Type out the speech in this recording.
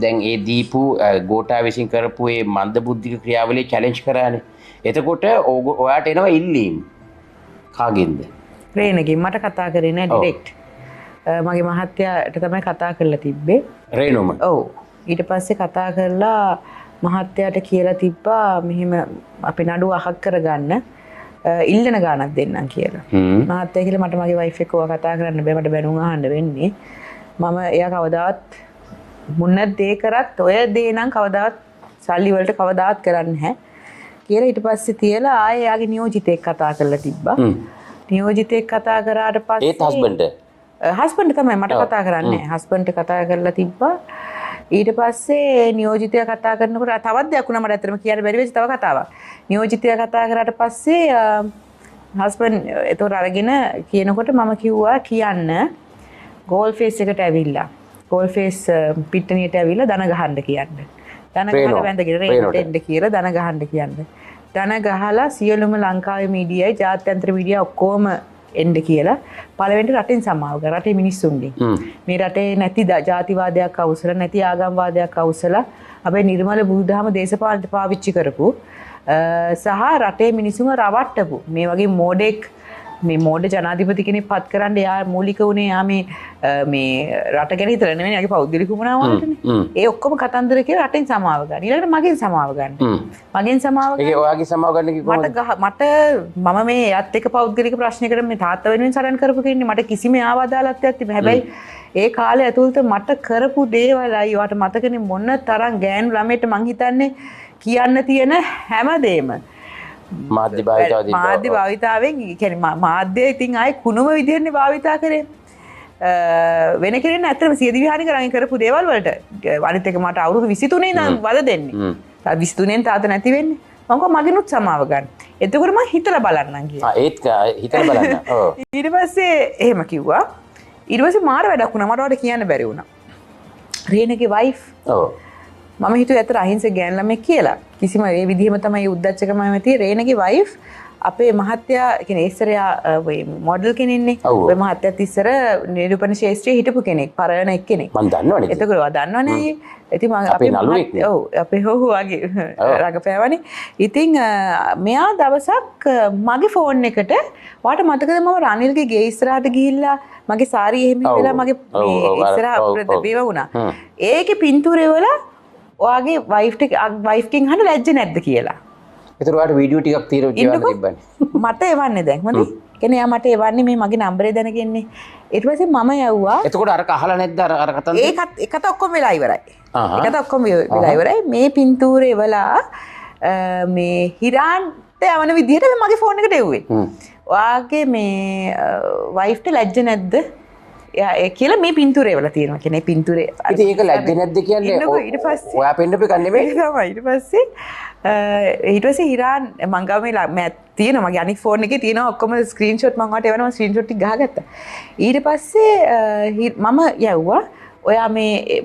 දැන් ඒ දීපු ගෝඨා විසින් කරපු ඒ මන්දබුද්ධික ක්‍රියාවලිය චැලෙන්ජ් කරානේ. එතකොට ඔයාට එනවා ඉල්ලීම්. කාගෙන්ද? රේනගෙන් මට කතා කරේ නෑ ඩිරෙක්ට්. මගේ මහත්තයාට තමයි කතා කරලා තිබ්බේ. රේනුම. ඔව්. ඊට පස්සේ කතා කරලා මහත්තයාට කියලා තිබ්බා මෙහෙම අපි නඩුව අහක් කරගන්න ඉල්ලන ගාණක් දෙන්නම් කියලා. මහත්තයා කියලා මට මගේ වයිෆ් එක්ක කතා කරන්න බෑ මට බැනුම් අහන්න වෙන්නේ. මම එයා කවදාවත් මොන දේ කරත් ඔය දේ නම් කවදාවත් සල්ලි වලට කවදාවත් කරන්නේ නැහැ කියලා ඊට පස්සේ තියලා ආයේ එයාගේ නියෝජිතෙක් කතා කරලා තිබ්බා. නියෝජිතෙක් කතා කරාට පස්සේ ඒත් හස්බන්ඩ් තමයි මට කතා කරන්නේ. හස්බන්ඩ්ට කතා කරලා තිබ්බා. ඊට පස්සේ නියෝජිතයා කතා කරනකොට තවත් දෙයක් වුණා මට ඇත්තටම කියන්න බැරි වෙච්ච තව කතාවක්. නියෝජිතයා කතා කරාට පස්සේ හස්බන්ඩ් ඒතොර අරගෙන කියනකොට මම කිව්වා කියන්න ගෝල් ෆේස් එකට ඇවිල්ලා ගෝල් ෆේස් පිට්ටනියට ඇවිල්ලා දන ගහන්න කියන්න. දන ගහලා වැඳගෙන රේන්ට් එන්න කියලා දන ගහන්න කියන්න. දන ගහලා සියලුම ලංකාවේ මීඩියායි ජාත්‍යන්තර මීඩියා ඔක්කොම එන්න කියලා පළවෙනි රටින් සමාව කරා රටේ මිනිස්සුන්ගෙන්. මේ රටේ නැති ජාතිවාදයක් අවසල නැති ආගම්වාදයක් අවසල අපේ නිර්මල බුදුදහම දේශපාලනට පාවිච්චි කරපු සහ රටේ මිනිසුන්ව රවට්ටපු මේ වගේ මෝඩෙක් මේ මෝඩ ජනාධිපති කෙනෙක් පත් කරන්න එයා මූලික වුණේ එයා මේ රට ගැන හිතලා නෙවෙයි එයාගේ පෞද්ගලික වුණාමනේ. ඒ ඔක්කොම කතන්දර කියලා රටෙන් සමාව ගන්න. ඊළඟට මගෙන් සමාව ගන්න. මගෙන් සමාව ගන්න. ඒ ඔයාගේ සමාව ගන්න කිව්වොත් මට මම මේ එයත් එක්ක පෞද්ගලික ප්‍රශ්නයකට මේ තාත්තා වෙනුවෙන් සටන් කරපු කෙනෙක් මට කිසිම ආවදාලත්වයක් තිබෙන්නේ. හැබැයි ඒ කාලේ ඇතුළත මට කරපු දේවල්යි වාට මතකනේ මොන තරම් ගෑනු ළමයට මං හිතන්නේ කියන්න තියෙන හැමදේම මාධ්‍ය භාවිතාවදී මාධ්‍ය භාවිතාවෙන් කියන්නේ මාධ්‍ය ඉතින් ආයේ කුණුම විදිහටනේ භාවිතා කරේ වෙන කෙනෙක් ඇත්තටම සියදිවි හානි කරන් කරපු දේවල් වලට අනිත් එක මට අවුරුදු 23 ඉඳන් වද දෙන්නේ 23න් තාත නැති වෙන්නේ මම කිව්වා මගෙනුත් සමාව ගන්න එතකොට මම හිතලා බලන්නම් කියලා ඒත් හිතලා බලන්න ඔව් ඊට පස්සේ එහෙම කිව්වා ඊට පස්සේ මාර වැඩක් වුණා මට ඔයාලට කියන්න බැරි වුණා රේනගේ වයිෆ් ඔව් මම හිතුවේ ඇත්තට අහිංසක ගෑන් ළමෙක් කියලා. කිසිම ඒ විදිහම තමයි උද්දච්චකම ඇති රේනගේ වයිෆ් අපේ මහත්තයා කියන්නේ ඉස්සරයා ඔය මොඩල් කෙනෙක්නේ. ඔය මහත්තයාත් ඉස්සර නිරූපණ ශාස්ත්‍රයේ හිටපු කෙනෙක්. පරණ එක්කෙනෙක්. මම දන්නවනේ. එතකොට ඔයා දන්නවනේ. ඉතින් මම අපේ නළුවෙක් ඔව් අපේ වගේ රඟපෑවනේ. ඉතින් මෙයා දවසක් මගේ ෆෝන් එකට වාට මතකද මම රනිල්ගේ ගේ ඉස්සරහට ගිහිල්ලා මගේ සාරි එහෙම වෙලා මගේ මේ ඉස්සරහ ප්‍රතිබේව වුණා. ඒකේ පින්තූරේ වල ඔයාගේ වයිෆ්ගෙන් අහන්න ලැජ්ජ නැද්ද කියලා. ඒතර ඔයාට වීඩියෝ ටිකක් తీරව කියවන්න තිබ්බනේ. මට එවන්නේ දැන් හොඳයි. කියන්නේ එයා මට එවන්නේ මේ මගේ නම්බරේ දැනගන්නේ. ඊට පස්සේ මම යවුවා. එතකොට අරක අහලා නැද්ද අර කතන්දර? ඒකත් ඔක්කොම වෙලා ඉවරයි. ඒකත් ඔක්කොම වෙලා ඉවරයි. මේ පින්තූරේ වලා මේ හිරාන්ට යවන විදිහට මගේ ෆෝන් එකට එව්වේ. ඔයාගේ මේ වයිෆ්ට ලැජ්ජ නැද්ද? ඒ කියලා මේ පින්තූරේ වල තියෙනවා කියන්නේ පින්තූරේ ඉතින් ඒක ලැජ්ජ නැද්ද කියන්නේ ඊට පස්සේ ඔයා පෙන්නපු එක නෙමෙයි තමයි ඊට පස්සේ හිරාන් මං ගාව මේ තියෙනවා මගේ අනිත් ෆෝන් එකේ තියෙනවා ඔක්කොම ස්ක්‍රීන්ෂොට් මං වට එවනවා ස්ක්‍රීන්ෂොට් ටික ගහගත්තා ඊට පස්සේ මම යවුවා ඔයා මේ